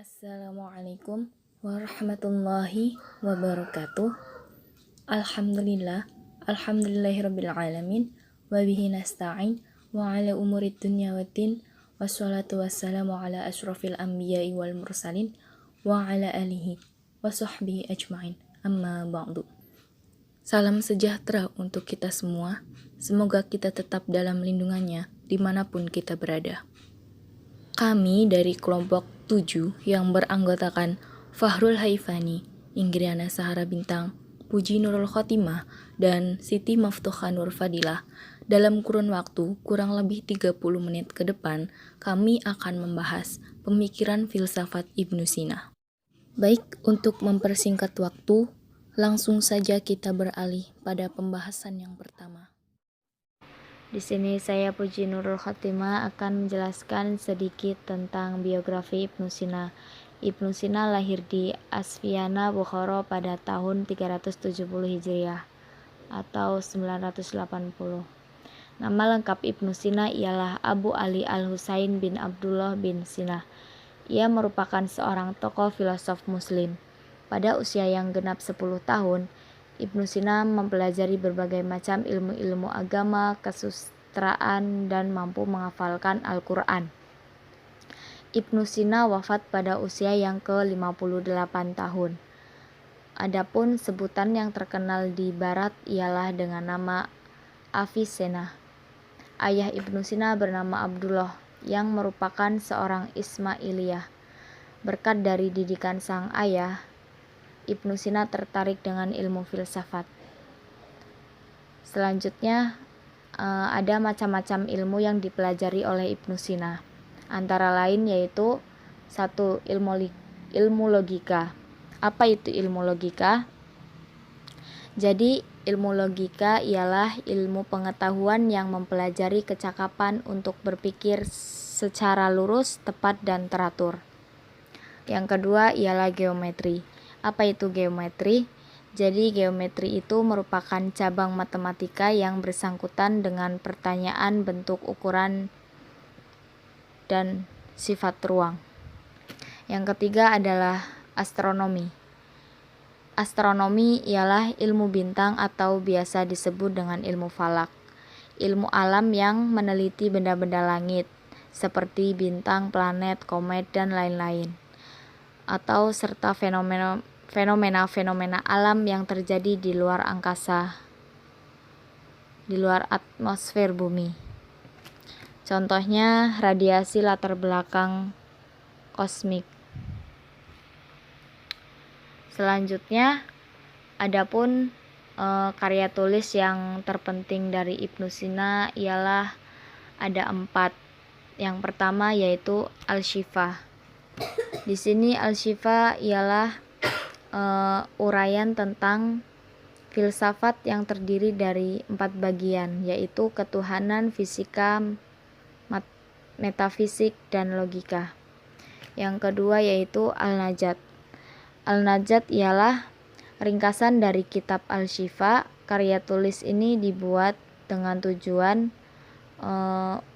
Assalamualaikum warahmatullahi wabarakatuh. Alhamdulillahirabbil wa bihi nasta'in wa ala umurid dunya waddin wassalatu wassalamu ala asyrafil anbiya'i wal mursalin wa ala alihi wa sahbihi ajma'in. Amma ba'du. Salam sejahtera untuk kita semua. Semoga kita tetap dalam lindungannya dimanapun kita berada. Kami dari kelompok 7 yang beranggotakan Fahrul Haifani, Inggriana Sahara Bintang, Puji Nurul Khotimah, dan Siti Maftuhah Nur Fadilah, dalam kurun waktu kurang lebih 30 menit ke depan, kami akan membahas pemikiran filsafat Ibnu Sina. Baik, untuk mempersingkat waktu, langsung saja kita beralih pada pembahasan yang pertama. Di sini saya Puji Nurul Khotimah akan menjelaskan sedikit tentang biografi Ibnu Sina. Ibnu Sina lahir di Asfiana, Bukhara pada tahun 370 Hijriah atau 980. Nama lengkap Ibnu Sina ialah Abu Ali Al-Husain bin Abdullah bin Sina. Ia merupakan seorang tokoh filosof muslim. Pada usia yang genap 10 tahun, Ibnu Sina mempelajari berbagai macam ilmu-ilmu agama, kesusastraan, dan mampu menghafalkan Al-Quran. Ibnu Sina wafat pada usia yang ke-58 tahun. Adapun sebutan yang terkenal di barat ialah dengan nama Avicenna. Ayah Ibnu Sina bernama Abdullah yang merupakan seorang Ismailiyah. Berkat dari didikan sang ayah, Ibnu Sina tertarik dengan ilmu filsafat. Selanjutnya, ada macam-macam ilmu yang dipelajari oleh Ibnu Sina. Antara lain yaitu 1. Ilmu logika. Apa itu ilmu logika? Jadi, ilmu logika ialah ilmu pengetahuan yang mempelajari kecakapan untuk berpikir secara lurus, tepat, dan teratur. Yang kedua ialah geometri. Apa itu geometri? Jadi geometri itu merupakan cabang matematika yang bersangkutan dengan pertanyaan bentuk, ukuran, dan sifat ruang. Yang ketiga adalah astronomi. Astronomi ialah ilmu bintang atau biasa disebut dengan ilmu falak. Ilmu alam yang meneliti benda-benda langit seperti bintang, planet, komet, dan lain-lain. Atau serta fenomena-fenomena alam yang terjadi di luar angkasa, di luar atmosfer bumi. Contohnya radiasi latar belakang kosmik. Selanjutnya, adapun karya tulis yang terpenting dari Ibnu Sina ialah ada 4. Yang pertama yaitu Al-Syifa. Di sini Al-Syifa ialah uraian tentang filsafat yang terdiri dari 4 bagian, yaitu ketuhanan, fisika, metafisik, dan logika. Yang kedua yaitu Al-Najat. Al-Najat ialah ringkasan dari kitab Al-Syifa. Karya tulis ini dibuat dengan tujuan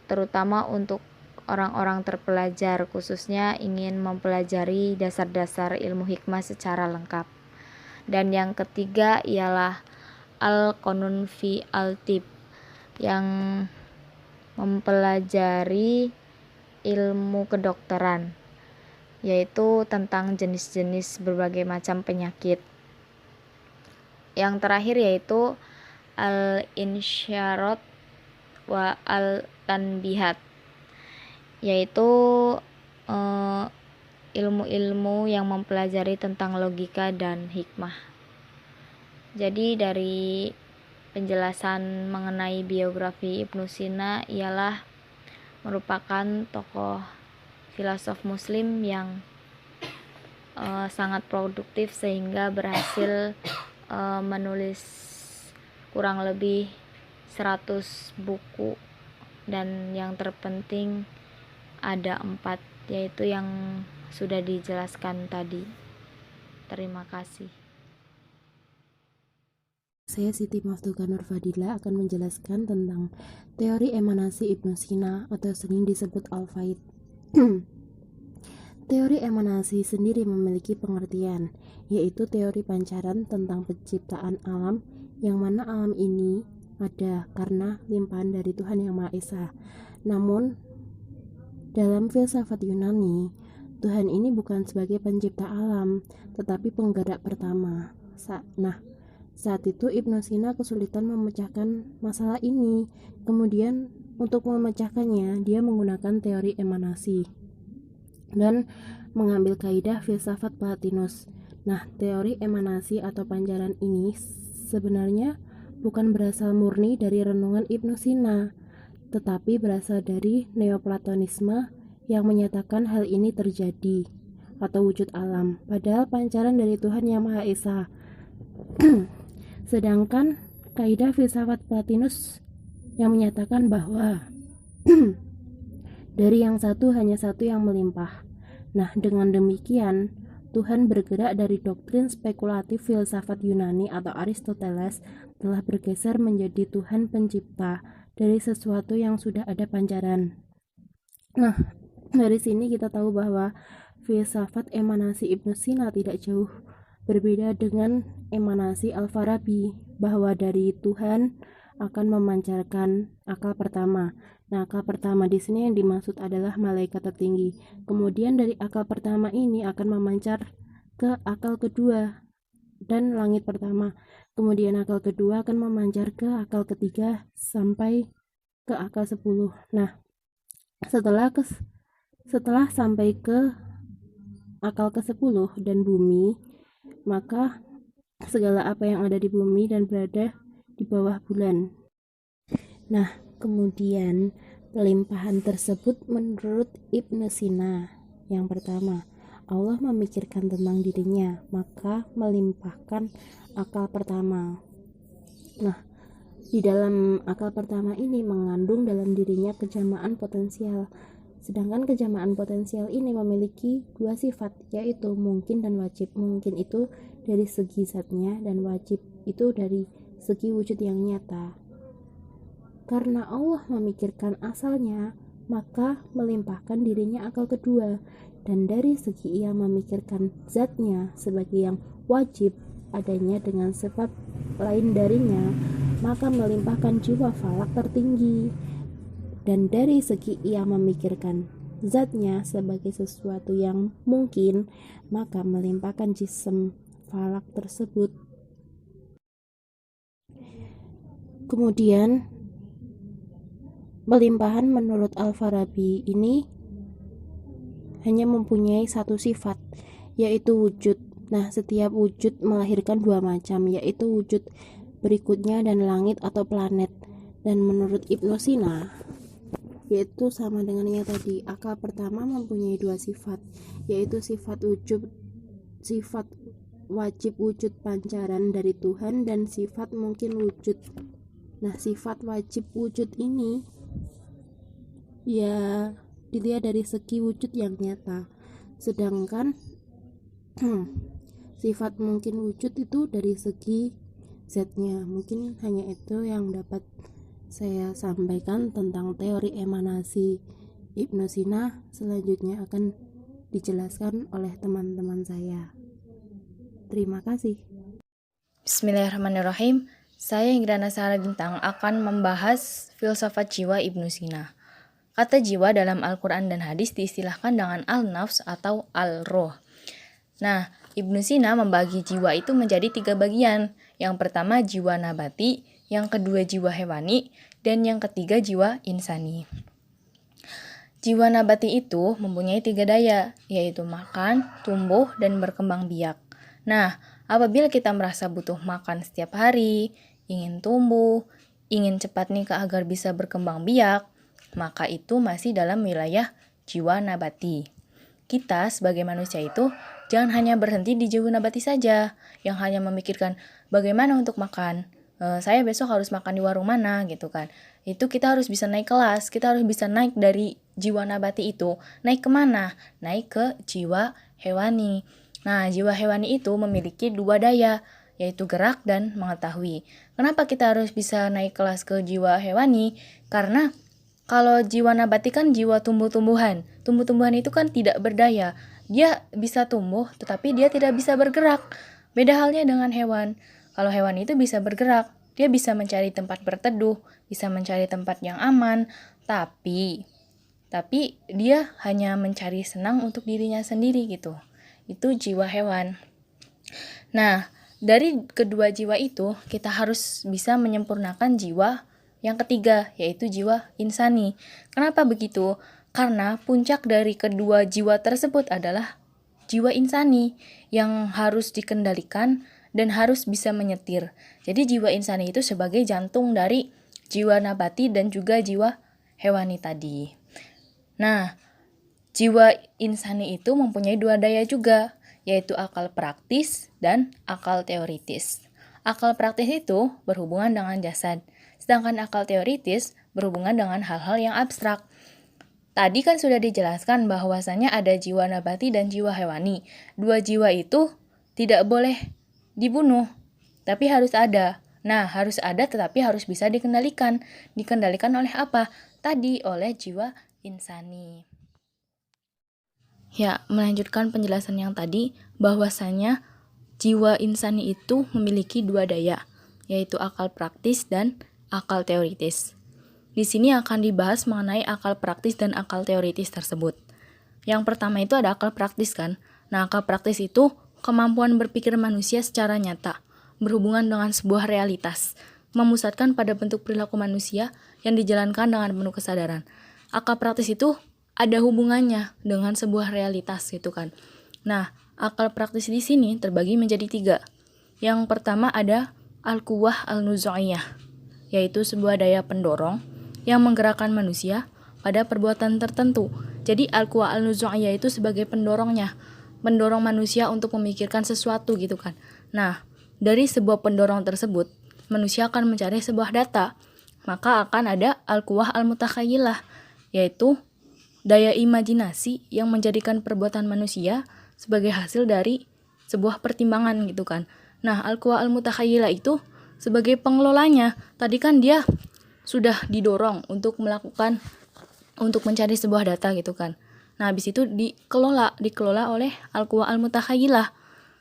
terutama untuk orang-orang terpelajar, khususnya ingin mempelajari dasar-dasar ilmu hikmah secara lengkap. Dan yang ketiga ialah Al-Qanun fi Al-Tib, yang mempelajari ilmu kedokteran, yaitu tentang jenis-jenis berbagai macam penyakit. Yang terakhir yaitu Al-Insyarat wa Al-Tanbihat, yaitu ilmu-ilmu yang mempelajari tentang logika dan hikmah. Jadi dari penjelasan mengenai biografi Ibnu Sina ialah merupakan tokoh filosof muslim yang sangat produktif sehingga berhasil menulis kurang lebih 100 buku, dan yang terpenting ada 4, yaitu yang sudah dijelaskan tadi. Terima kasih. Saya Siti Maftuhah Nur Fadilah akan menjelaskan tentang teori emanasi Ibnu Sina atau sering disebut Al-Faid. Teori emanasi sendiri memiliki pengertian, yaitu teori pancaran tentang penciptaan alam, yang mana alam ini ada karena limpahan dari Tuhan Yang Maha Esa. Namun, dalam filsafat Yunani, Tuhan ini bukan sebagai pencipta alam, tetapi penggerak pertama. Saat itu Ibnu Sina kesulitan memecahkan masalah ini. Kemudian, untuk memecahkannya, dia menggunakan teori emanasi dan mengambil kaidah filsafat Plotinus. Nah, teori emanasi atau pancaran ini sebenarnya bukan berasal murni dari renungan Ibnu Sina, tetapi berasal dari Neoplatonisme yang menyatakan hal ini terjadi atau wujud alam, padahal pancaran dari Tuhan Yang Maha Esa. Sedangkan kaidah filsafat Plotinus yang menyatakan bahwa dari yang satu hanya satu yang melimpah. Nah, dengan demikian, Tuhan bergerak dari doktrin spekulatif filsafat Yunani atau Aristoteles telah bergeser menjadi Tuhan pencipta dari sesuatu yang sudah ada pancaran. Nah, dari sini kita tahu bahwa filsafat emanasi Ibnu Sina tidak jauh berbeda dengan emanasi Al-Farabi, bahwa dari Tuhan akan memancarkan akal pertama. Nah, akal pertama di sini yang dimaksud adalah malaikat tertinggi. Kemudian dari akal pertama ini akan memancar ke akal kedua dan langit pertama. Kemudian akal kedua akan memancar ke akal ketiga sampai ke akal 10. Nah, setelah sampai ke akal ke-10 dan bumi, maka segala apa yang ada di bumi dan berada di bawah bulan. Nah, kemudian pelimpahan tersebut menurut Ibnu Sina. Yang pertama, Allah memikirkan tentang dirinya, maka melimpahkan akal pertama. Nah, di dalam akal pertama ini mengandung dalam dirinya kejamaan potensial. Sedangkan kejamaan potensial ini memiliki dua sifat, yaitu mungkin dan wajib. Mungkin itu dari segi zatnya dan wajib itu dari segi wujud yang nyata. Karena Allah memikirkan asalnya, maka melimpahkan dirinya akal kedua. Dan dari segi ia memikirkan zatnya sebagai yang wajib adanya dengan sebab lain darinya, maka melimpahkan jiwa falak tertinggi. Dan dari segi ia memikirkan zatnya sebagai sesuatu yang mungkin, maka melimpahkan jism falak tersebut. Kemudian pelimpahan menurut Al-Farabi ini hanya mempunyai satu sifat, yaitu wujud. Nah, setiap wujud melahirkan dua macam, yaitu wujud berikutnya dan langit atau planet. Dan menurut Ibnu Sina, yaitu sama dengan yang tadi, akal pertama mempunyai dua sifat, yaitu sifat wajib wujud pancaran dari Tuhan dan sifat mungkin wujud. Nah, sifat wajib wujud ini ya dilihat dari segi wujud yang nyata, sedangkan sifat mungkin wujud itu dari segi zatnya. Mungkin hanya itu yang dapat saya sampaikan tentang teori emanasi Ibnu Sina. Selanjutnya akan dijelaskan oleh teman-teman saya. Terima kasih. Bismillahirrahmanirrahim. Saya Ingrana Sara Bintang akan membahas filsafat jiwa Ibnu Sina. Kata jiwa dalam Al-Quran dan hadis diistilahkan dengan al-nafs atau al-roh. Nah, Ibnu Sina membagi jiwa itu menjadi 3 bagian. Yang pertama jiwa nabati, yang kedua jiwa hewani, dan yang ketiga jiwa insani. Jiwa nabati itu mempunyai 3 daya, yaitu makan, tumbuh, dan berkembang biak. Nah, apabila kita merasa butuh makan setiap hari, ingin tumbuh, ingin cepat nikah agar bisa berkembang biak, maka itu masih dalam wilayah jiwa nabati. Kita sebagai manusia itu jangan hanya berhenti di jiwa nabati saja, yang hanya memikirkan bagaimana untuk makan. Saya besok harus makan di warung mana gitu kan. Itu kita harus bisa naik kelas, kita harus bisa naik dari jiwa nabati itu. Naik kemana? Naik ke jiwa hewani. Nah, jiwa hewani itu memiliki 2 daya, yaitu gerak dan mengetahui. Kenapa kita harus bisa naik kelas ke jiwa hewani? Karena kalau jiwa nabati kan jiwa tumbuh-tumbuhan. Tumbuh-tumbuhan itu kan tidak berdaya. dia bisa tumbuh tetapi dia tidak bisa bergerak. Beda halnya dengan hewan. Kalau hewan itu bisa bergerak, dia bisa mencari tempat berteduh, bisa mencari tempat yang aman, tapi dia hanya mencari senang untuk dirinya sendiri gitu. Itu jiwa hewan. Nah, dari kedua jiwa itu, kita harus bisa menyempurnakan jiwa yang ketiga, yaitu jiwa insani. Kenapa begitu? Karena puncak dari kedua jiwa tersebut adalah jiwa insani yang harus dikendalikan dan harus bisa menyetir. Jadi jiwa insani itu sebagai jantung dari jiwa nabati dan juga jiwa hewani tadi. Nah, jiwa insani itu mempunyai dua daya juga, yaitu akal praktis dan akal teoritis. Akal praktis itu berhubungan dengan jasad, sedangkan akal teoritis berhubungan dengan hal-hal yang abstrak. Tadi kan sudah dijelaskan bahwasanya ada jiwa nabati dan jiwa hewani. Dua jiwa itu tidak boleh dibunuh, tapi harus ada. Nah, harus ada tetapi harus bisa dikendalikan. Dikendalikan oleh apa? Tadi oleh jiwa insani. Ya, melanjutkan penjelasan yang tadi, bahwasanya jiwa insani itu memiliki dua daya, yaitu akal praktis dan akal teoritis. Di sini akan dibahas mengenai akal praktis dan akal teoritis tersebut. Yang pertama itu ada akal praktis kan. Nah, akal praktis itu kemampuan berpikir manusia secara nyata, berhubungan dengan sebuah realitas, memusatkan pada bentuk perilaku manusia yang dijalankan dengan penuh kesadaran. Akal praktis itu ada hubungannya dengan sebuah realitas gitu kan. Nah, akal praktis di sini terbagi menjadi 3. Yang pertama ada al-quwwah al-nuzu'iyah, yaitu sebuah daya pendorong yang menggerakkan manusia pada perbuatan tertentu. Jadi al-quwwah al-nuzu'iyah itu sebagai pendorongnya, mendorong manusia untuk memikirkan sesuatu gitu kan. Nah, dari sebuah pendorong tersebut, manusia akan mencari sebuah data. Maka akan ada al-quwwah al-mutakhayilah, yaitu daya imajinasi yang menjadikan perbuatan manusia sebagai hasil dari sebuah pertimbangan gitu kan. Nah, al-quwwah al-mutakhayilah itu sebagai pengelolanya. Tadi kan dia sudah didorong untuk mencari sebuah data gitu kan. Nah, habis itu dikelola oleh al-quwwah al-mutakhayilah.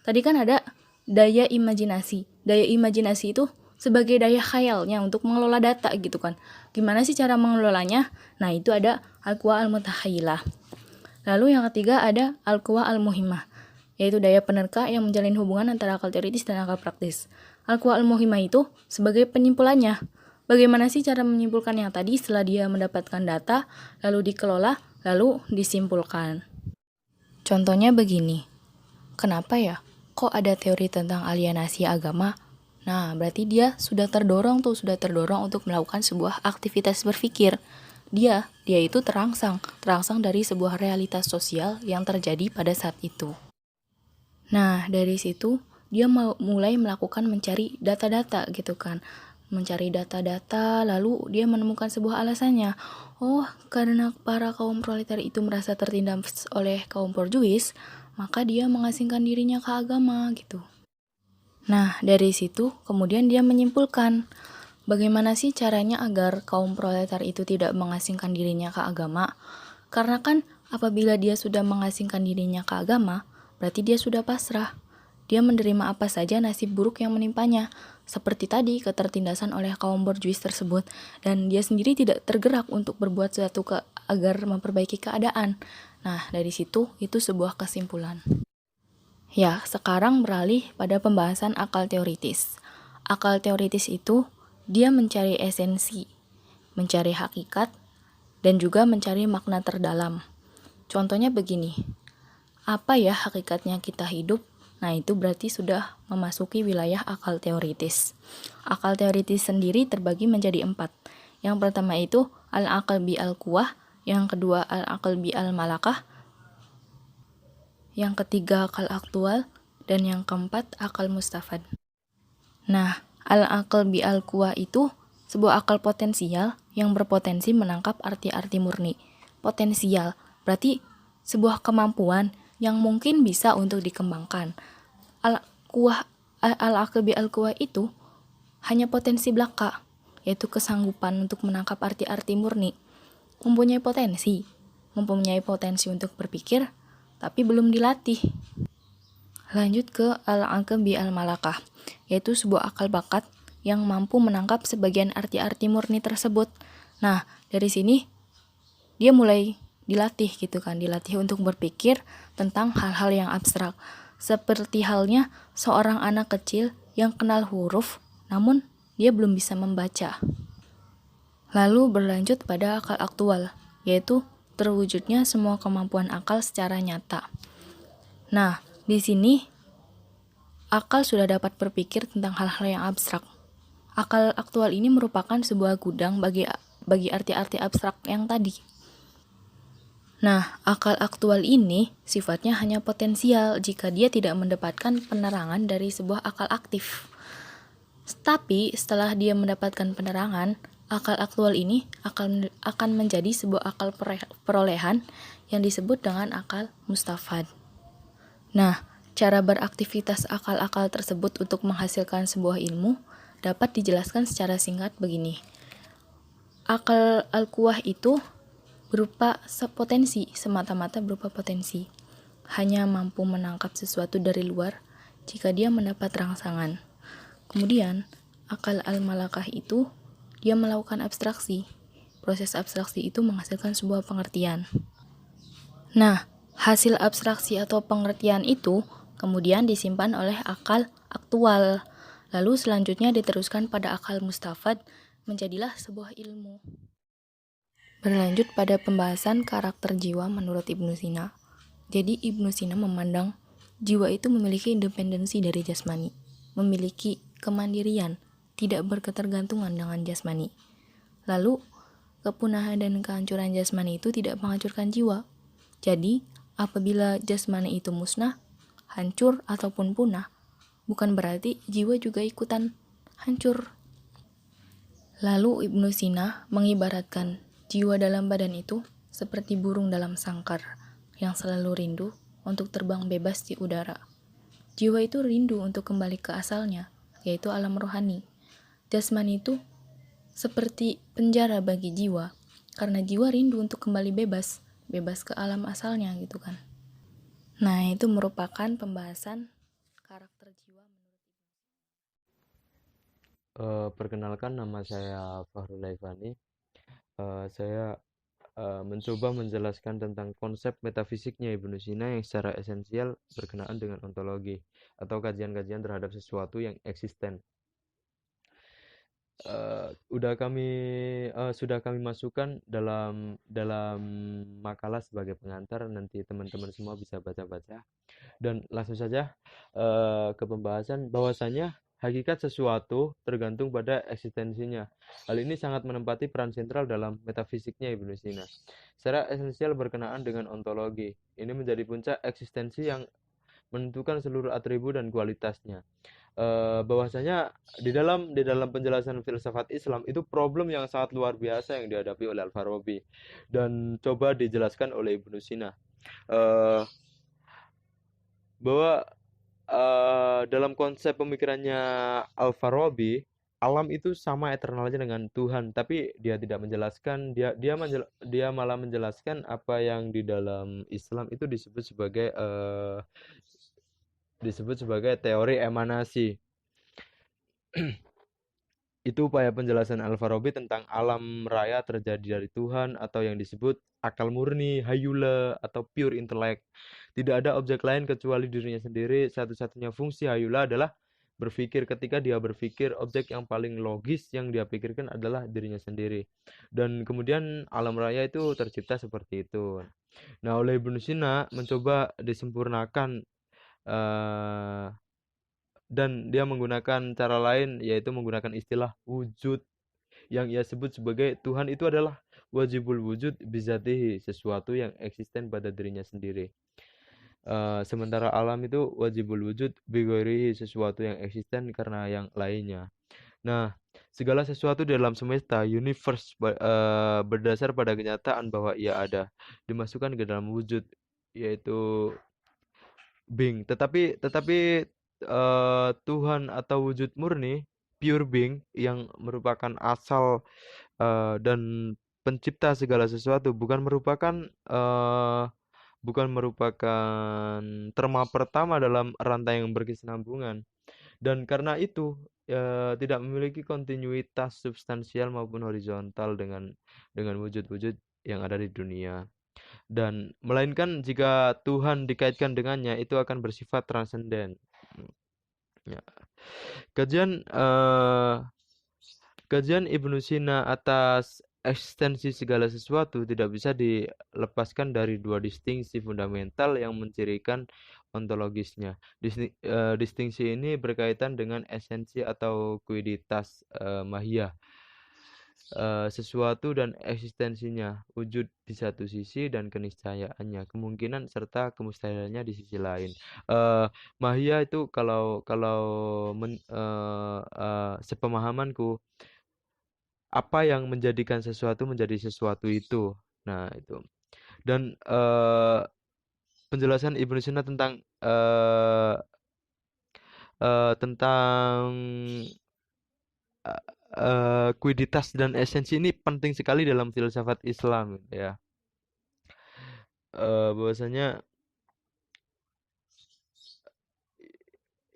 Tadi kan ada daya imajinasi. Daya imajinasi itu sebagai daya khayalnya untuk mengelola data gitu kan. Gimana sih cara mengelolanya? Nah, itu ada al-quwwah al-mutakhayilah. Lalu yang ketiga ada al-quwwah al-muhimmah, yaitu daya penerka yang menjalin hubungan antara akal teoritis dan akal praktis. Al-quwwah al-muhimmah itu sebagai penyimpulannya. Bagaimana sih cara menyimpulkan yang tadi setelah dia mendapatkan data, lalu dikelola, lalu disimpulkan? Contohnya begini, kenapa ya kok ada teori tentang alienasi agama? Nah, berarti dia sudah terdorong untuk melakukan sebuah aktivitas berpikir. Dia itu terangsang dari sebuah realitas sosial yang terjadi pada saat itu. Nah, dari situ dia mulai melakukan mencari data-data gitu kan. Mencari data-data, lalu dia menemukan sebuah alasannya. Oh, karena para kaum proletar itu merasa tertindas oleh kaum borjuis, maka dia mengasingkan dirinya ke agama gitu. Nah, dari situ kemudian dia menyimpulkan, bagaimana sih caranya agar kaum proletar itu tidak mengasingkan dirinya ke agama? Karena kan apabila dia sudah mengasingkan dirinya ke agama, berarti dia sudah pasrah. Dia menerima apa saja nasib buruk yang menimpanya, seperti tadi ketertindasan oleh kaum borjuis tersebut, dan dia sendiri tidak tergerak untuk berbuat sesuatu agar memperbaiki keadaan. Nah, dari situ itu sebuah kesimpulan. Ya, sekarang beralih pada pembahasan akal teoritis. Akal teoritis itu dia mencari esensi, mencari hakikat, dan juga mencari makna terdalam. Contohnya begini, apa ya hakikatnya kita hidup? Nah, itu berarti sudah memasuki wilayah akal teoritis. Akal teoritis sendiri terbagi menjadi 4. Yang pertama itu al-aql bi al-quwwah, yang kedua al-aql bi al-malakah, yang ketiga akal aktual, dan yang keempat akal mustafad. Nah, al-aql bi al-quwwah itu sebuah akal potensial yang berpotensi menangkap arti-arti murni. Potensial berarti sebuah kemampuan yang mungkin bisa untuk dikembangkan. Al-aql bi al-quwwah itu hanya potensi belaka, yaitu kesanggupan untuk menangkap arti-arti murni. Mempunyai potensi untuk berpikir, tapi belum dilatih. Lanjut ke al-aqbi al-malakah, yaitu sebuah akal bakat yang mampu menangkap sebagian arti-arti murni tersebut. Nah, dari sini dia mulai dilatih gitu kan, dilatih untuk berpikir tentang hal-hal yang abstrak. Seperti halnya seorang anak kecil yang kenal huruf, namun dia belum bisa membaca. Lalu berlanjut pada akal aktual, yaitu terwujudnya semua kemampuan akal secara nyata. Nah, di sini akal sudah dapat berpikir tentang hal-hal yang abstrak. Akal aktual ini merupakan sebuah gudang bagi arti-arti abstrak yang tadi. Nah, akal aktual ini sifatnya hanya potensial jika dia tidak mendapatkan penerangan dari sebuah akal aktif. Tapi setelah dia mendapatkan penerangan, akal aktual ini akan menjadi sebuah akal perolehan yang disebut dengan akal mustafad. Nah, cara beraktivitas akal-akal tersebut untuk menghasilkan sebuah ilmu dapat dijelaskan secara singkat begini. Akal al-quwah itu berupa potensi, semata-mata berupa potensi. Hanya mampu menangkap sesuatu dari luar jika dia mendapat rangsangan. Kemudian, akal al-malakah itu dia melakukan abstraksi. Proses abstraksi itu menghasilkan sebuah pengertian. Nah, hasil abstraksi atau pengertian itu kemudian disimpan oleh akal aktual. Lalu selanjutnya diteruskan pada akal mustafad, menjadilah sebuah ilmu. Berlanjut pada pembahasan karakter jiwa menurut Ibnu Sina. Jadi Ibnu Sina memandang jiwa itu memiliki independensi dari jasmani, memiliki kemandirian, tidak berketergantungan dengan jasmani. Lalu, kepunahan dan kehancuran jasmani itu tidak menghancurkan jiwa. Jadi, apabila jasmani itu musnah, hancur ataupun punah, bukan berarti jiwa juga ikutan hancur. Lalu Ibnu Sina mengibaratkan jiwa dalam badan itu seperti burung dalam sangkar yang selalu rindu untuk terbang bebas di udara. Jiwa itu rindu untuk kembali ke asalnya, yaitu alam rohani. Jasmani itu seperti penjara bagi jiwa, karena jiwa rindu untuk kembali bebas ke alam asalnya gitu kan. Nah, itu merupakan pembahasan karakter jiwa. Perkenalkan, nama saya Fahrul Laifani. Saya mencoba menjelaskan tentang konsep metafisiknya Ibnu Sina yang secara esensial berkenaan dengan ontologi atau kajian-kajian terhadap sesuatu yang eksisten. Sudah kami masukkan dalam makalah sebagai pengantar, nanti teman-teman semua bisa baca-baca. Dan langsung saja ke pembahasan, bahwasanya hakikat sesuatu tergantung pada eksistensinya. Hal ini sangat menempati peran sentral dalam metafisiknya Ibnu Sina. Secara esensial berkenaan dengan ontologi, ini menjadi puncak eksistensi yang menentukan seluruh atribut dan kualitasnya. Bahwasanya di dalam penjelasan filsafat Islam itu problem yang sangat luar biasa yang dihadapi oleh Al-Farabi dan coba dijelaskan oleh Ibnu Sina. Eh, bahwa dalam konsep pemikirannya Al-Farabi, alam itu sama eternalnya dengan Tuhan, tapi dia tidak menjelaskan, dia malah menjelaskan apa yang di dalam Islam itu disebut sebagai teori emanasi. Itu upaya penjelasan Al-Farabi tentang alam raya terjadi dari Tuhan atau yang disebut akal murni, hayula, atau pure intellect. Tidak ada objek lain kecuali dirinya sendiri. Satu-satunya fungsi hayula adalah berpikir. Ketika dia berpikir, objek yang paling logis yang dia pikirkan adalah dirinya sendiri. Dan kemudian alam raya itu tercipta seperti itu. Nah, oleh Ibnu Sina mencoba disempurnakan, eh, dan dia menggunakan cara lain, yaitu menggunakan istilah wujud yang ia sebut sebagai Tuhan itu adalah wajibul wujud bizatihi, sesuatu yang eksisten pada dirinya sendiri. Sementara alam itu wajibul wujud bighairihi, sesuatu yang eksisten karena yang lainnya. Nah, segala sesuatu di dalam semesta, universe, berdasar pada kenyataan bahwa ia ada, dimasukkan ke dalam wujud, yaitu being. Tetapi Tuhan atau wujud murni, pure being yang merupakan asal dan pencipta segala sesuatu, bukan merupakan bukan merupakan terma pertama dalam rantai yang berkesinambungan. Dan karena itu, tidak memiliki kontinuitas substansial maupun horizontal dengan wujud-wujud yang ada di dunia. Dan melainkan jika Tuhan dikaitkan dengannya, itu akan bersifat transenden. Ya. Kajian Kajian Ibnu Sina atas eksistensi segala sesuatu tidak bisa dilepaskan dari dua distingsi fundamental yang mencirikan ontologisnya. Distingsi ini berkaitan dengan esensi atau kuiditas mahiyah sesuatu dan eksistensinya, wujud di satu sisi dan keniscayaannya, kemungkinan serta kemustahilannya di sisi lain. Mahiyah itu kalau kalau sepemahamanku apa yang menjadikan sesuatu menjadi sesuatu itu. Nah, itu. Dan penjelasan Ibnu Sina tentang tentang kuiditas dan esensi ini penting sekali dalam filsafat Islam ya. Bahwasanya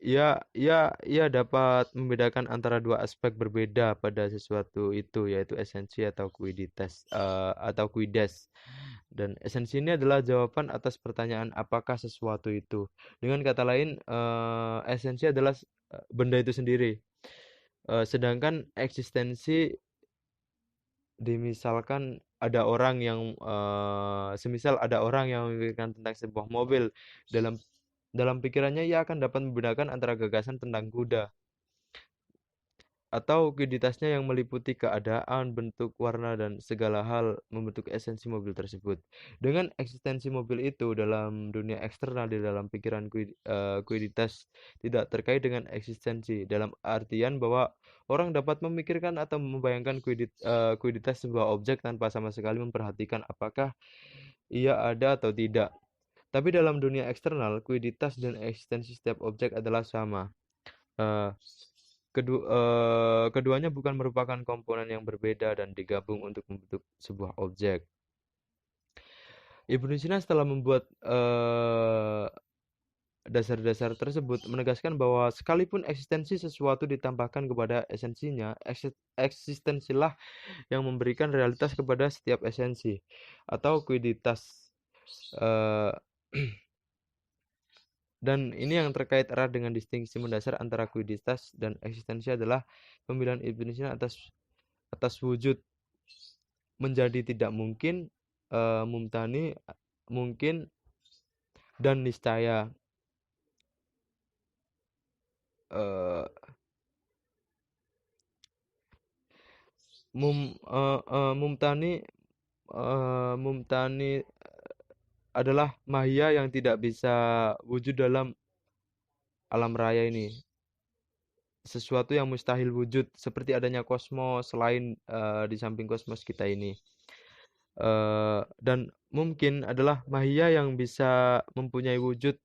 ia dapat membedakan antara dua aspek berbeda pada sesuatu itu, yaitu esensi atau kuiditas atau kuides. Dan esensi ini adalah jawaban atas pertanyaan apakah sesuatu itu. Dengan kata lain, esensi adalah benda itu sendiri. Sedangkan eksistensi dimisalkan ada orang yang semisal ada orang yang memikirkan tentang sebuah mobil dalam dalam pikirannya ia akan dapat membedakan antara gagasan tentang kuda atau kuiditasnya yang meliputi keadaan, bentuk, warna, dan segala hal membentuk esensi mobil tersebut. Dengan eksistensi mobil itu dalam dunia eksternal di dalam pikiran kuiditas tidak terkait dengan eksistensi dalam artian bahwa orang dapat memikirkan atau membayangkan kuiditas sebuah objek tanpa sama sekali memperhatikan apakah ia ada atau tidak. Tapi dalam dunia eksternal, kuiditas dan eksistensi setiap objek adalah sama. Eh, Keduanya bukan merupakan komponen yang berbeda dan digabung untuk membentuk sebuah objek. Ibnu Sina setelah membuat dasar-dasar tersebut menegaskan bahwa sekalipun eksistensi sesuatu ditambahkan kepada esensinya, eksistensilah yang memberikan realitas kepada setiap esensi atau kuiditas. Eh, Dan ini yang terkait erat dengan distingsi mendasar antara kuiditas dan eksistensi adalah pemilihan Ibnu Sina atas wujud menjadi tidak mungkin, mumtani, mungkin, dan niscaya. Eh, Mumtani, mumtani adalah mahia yang tidak bisa wujud dalam alam raya ini. Sesuatu yang mustahil wujud seperti adanya kosmos selain di samping kosmos kita ini. Dan mungkin adalah mahia yang bisa mempunyai wujud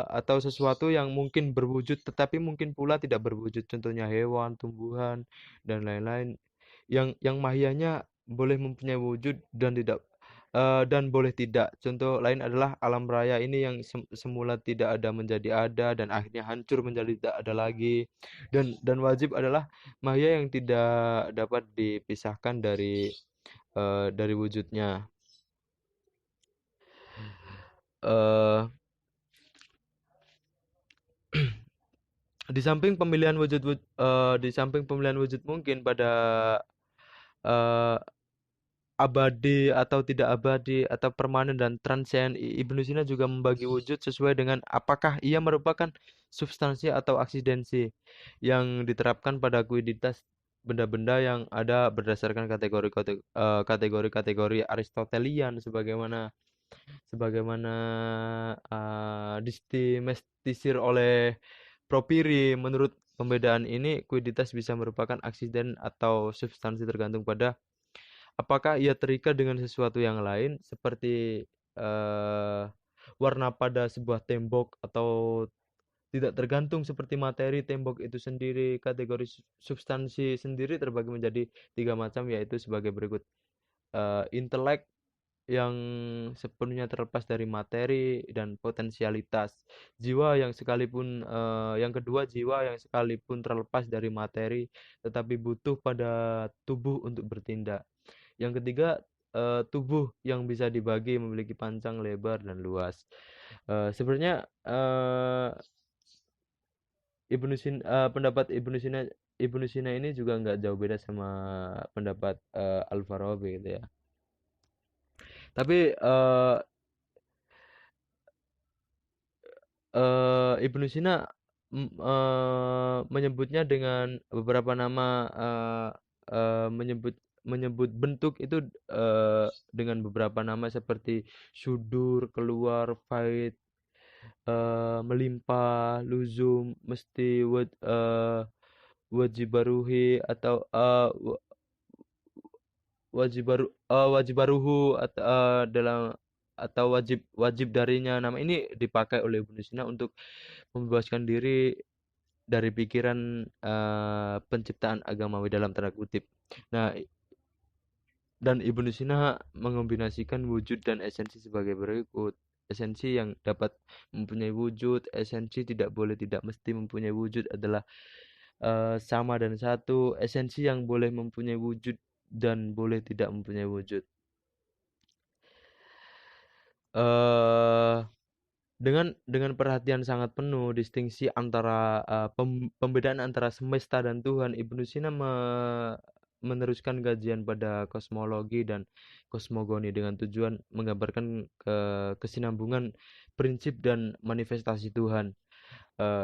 atau sesuatu yang mungkin berwujud tetapi mungkin pula tidak berwujud. Contohnya hewan, tumbuhan, dan lain-lain. Yang mahianya boleh mempunyai wujud dan tidak dan boleh tidak. Contoh lain adalah alam raya ini yang semula tidak ada menjadi ada dan akhirnya hancur menjadi tidak ada lagi. Dan wajib adalah mahia yang tidak dapat dipisahkan dari wujudnya. Eh di samping pemilihan wujud mungkin pada eh, abadi atau tidak abadi atau permanen dan transien, Ibnu Sina juga membagi wujud sesuai dengan apakah ia merupakan substansi atau aksidensi yang diterapkan pada kuiditas benda-benda yang ada berdasarkan kategori-kategori Aristotelian sebagaimana sebagaimana dimestisir oleh Propiri. Menurut pembedaan ini, kuiditas bisa merupakan aksiden atau substansi tergantung pada apakah ia terikat dengan sesuatu yang lain seperti eh, warna pada sebuah tembok atau tidak tergantung seperti materi tembok itu sendiri. Kategori substansi sendiri terbagi menjadi tiga macam yaitu sebagai berikut. Intelek, yang sepenuhnya terlepas dari materi dan potensialitas. Jiwa yang sekalipun yang kedua, jiwa yang sekalipun terlepas dari materi tetapi butuh pada tubuh untuk bertindak. Yang ketiga, tubuh yang bisa dibagi memiliki panjang, lebar, dan luas. Sebenarnya pendapat Ibnu Sina ini juga nggak jauh beda sama pendapat Al-Farabi gitu ya. Tapi Ibnu Sina menyebutnya dengan beberapa nama, menyebut menyebut bentuk itu dengan beberapa nama seperti sudur, keluar, faid, melimpah, luzum, mesti, wajibaruhi atau wajibaruhu dalam atau wajib wajib darinya. Nama ini dipakai oleh Ibnu Sina untuk membebaskan diri dari pikiran penciptaan agamawi dalam tanda kutip. Nah, dan Ibnu Sina mengombinasikan wujud dan esensi sebagai berikut. Esensi yang dapat mempunyai wujud, esensi tidak boleh tidak mesti mempunyai wujud adalah sama dan satu. Esensi yang boleh mempunyai wujud dan boleh tidak mempunyai wujud. eh dengan perhatian sangat penuh distingsi antara pembedaan antara semesta dan Tuhan, Ibnu Sina meneruskan kajian pada kosmologi dan kosmogoni dengan tujuan menggambarkan kesinambungan prinsip dan manifestasi Tuhan.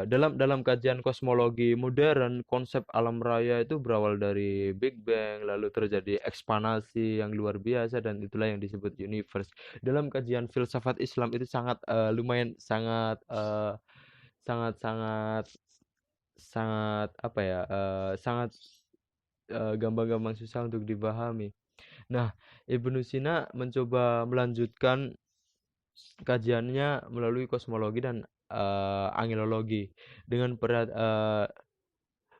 Dalam dalam kajian kosmologi modern, konsep alam raya itu berawal dari Big Bang, lalu terjadi ekspansi yang luar biasa dan itulah yang disebut universe. Dalam kajian filsafat Islam itu sangat lumayan sangat sangat sangat sangat apa ya? Sangat gampang-gampang susah untuk dipahami. Nah, Ibnu Sina mencoba melanjutkan kajiannya melalui kosmologi dan angelologi dengan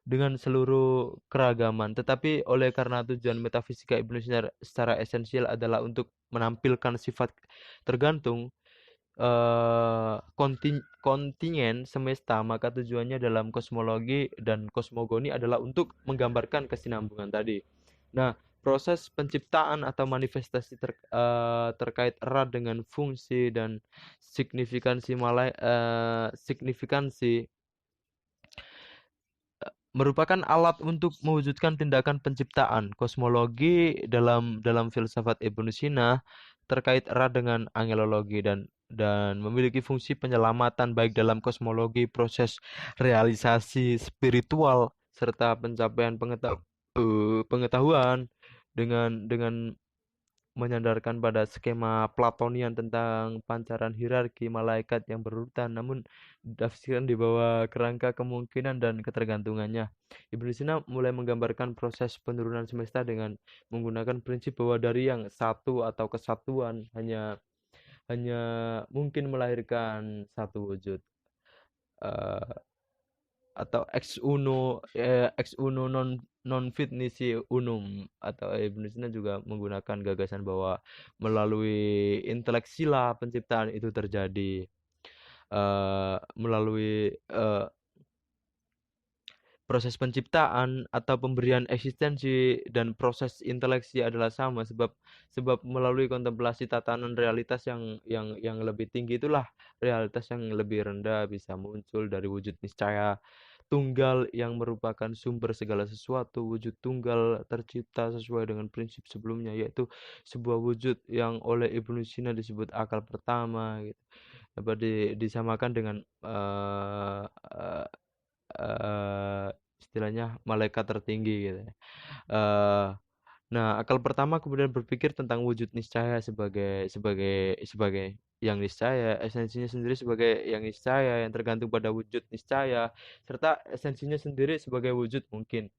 dengan seluruh keragaman. Tetapi oleh karena tujuan metafisika Ibnu Sina secara esensial adalah untuk menampilkan sifat tergantung kontingen semesta, maka tujuannya dalam kosmologi dan kosmogoni adalah untuk menggambarkan kesinambungan tadi. Nah, proses penciptaan atau manifestasi terkait erat dengan fungsi dan signifikansi merupakan alat untuk mewujudkan tindakan penciptaan. Kosmologi dalam dalam filsafat Ibnu Sina terkait erat dengan angelologi dan memiliki fungsi penyelamatan baik dalam kosmologi, proses realisasi spiritual serta pencapaian pengetahuan dengan menyandarkan pada skema Platonian tentang pancaran hierarki malaikat yang berurutan, namun ditafsirkan di bawah kerangka kemungkinan dan ketergantungannya. Ibnu Sina mulai menggambarkan proses penurunan semesta dengan menggunakan prinsip bahwa dari yang satu atau kesatuan hanya hanya mungkin melahirkan satu wujud. Eh, atau ex uno non fit nisi unum, atau Ibnu Sina juga menggunakan gagasan bahwa melalui intelek sila penciptaan itu terjadi, melalui proses penciptaan atau pemberian eksistensi dan proses inteleksi adalah sama, sebab sebab melalui kontemplasi tatanan realitas yang lebih tinggi itulah realitas yang lebih rendah bisa muncul dari wujud niscaya tunggal yang merupakan sumber segala sesuatu. Wujud tunggal tercipta sesuai dengan prinsip sebelumnya, yaitu sebuah wujud yang oleh Ibnu Sina disebut akal pertama gitu. Dapat disamakan dengan eh, istilahnya malaikat tertinggi gitu ya. Eh, nah, akal pertama kemudian berpikir tentang wujud niscaya sebagai sebagai sebagai yang niscaya, esensinya sendiri sebagai yang niscaya yang tergantung pada wujud niscaya, serta esensinya sendiri sebagai wujud mungkin.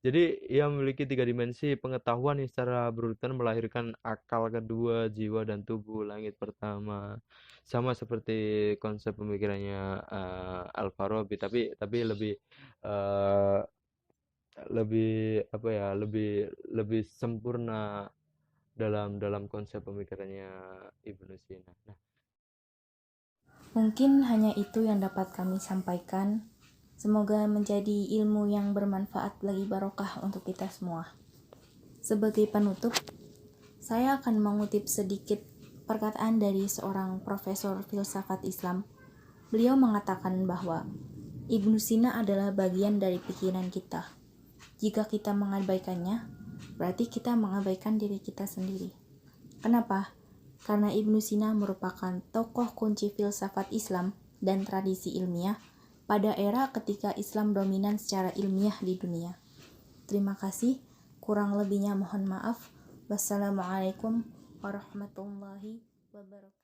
Jadi ia memiliki tiga dimensi pengetahuan yang secara berurutan melahirkan akal kedua, jiwa dan tubuh langit pertama. Sama seperti konsep pemikirannya Al-Farabi, tapi lebih eh, lebih apa ya, lebih lebih sempurna, dalam konsep pemikirannya Ibnu Sina. Nah, Mungkin hanya itu yang dapat kami sampaikan. Semoga menjadi ilmu yang bermanfaat lagi barokah untuk kita semua. Sebagai penutup, saya akan mengutip sedikit perkataan dari seorang profesor filsafat Islam. Beliau mengatakan bahwa Ibnu Sina adalah bagian dari pikiran kita. Jika kita mengabaikannya, berarti kita mengabaikan diri kita sendiri. Kenapa? Karena Ibnu Sina merupakan tokoh kunci filsafat Islam dan tradisi ilmiah pada era ketika Islam dominan secara ilmiah di dunia. Terima kasih, kurang lebihnya mohon maaf. Wassalamualaikum warahmatullahi wabarakatuh.